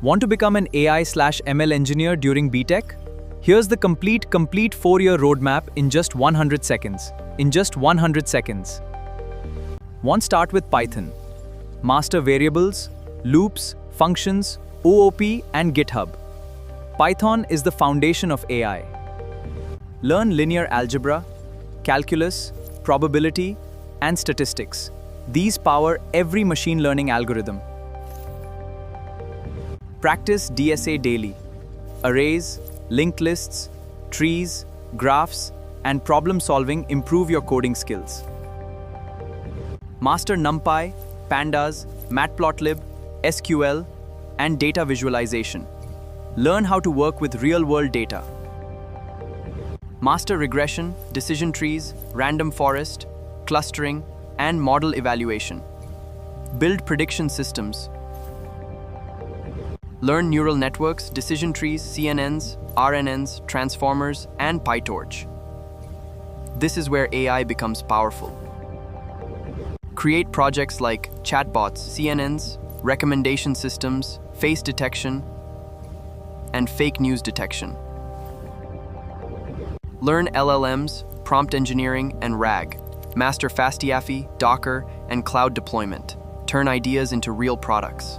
Want to become an AI/ML engineer during BTech? Here's the complete 4-year roadmap in just 100 seconds. One, start with Python. Master variables, loops, functions, OOP, and GitHub. Python is the foundation of AI. Learn linear algebra, calculus, probability, and statistics. These power every machine learning algorithm. Practice DSA daily. Arrays, linked lists, trees, graphs, and problem solving improve your coding skills. Master NumPy, Pandas, Matplotlib, SQL, and data visualization. Learn how to work with real-world data. Master regression, decision trees, random forest, clustering, and model evaluation. Build prediction systems. Learn neural networks, decision trees, CNNs, RNNs, transformers, and PyTorch. This is where AI becomes powerful. Create projects like chatbots, CNNs, recommendation systems, face detection, and fake news detection. Learn LLMs, prompt engineering, and RAG. Master FastDAFI, Docker, and cloud deployment. Turn ideas into real products.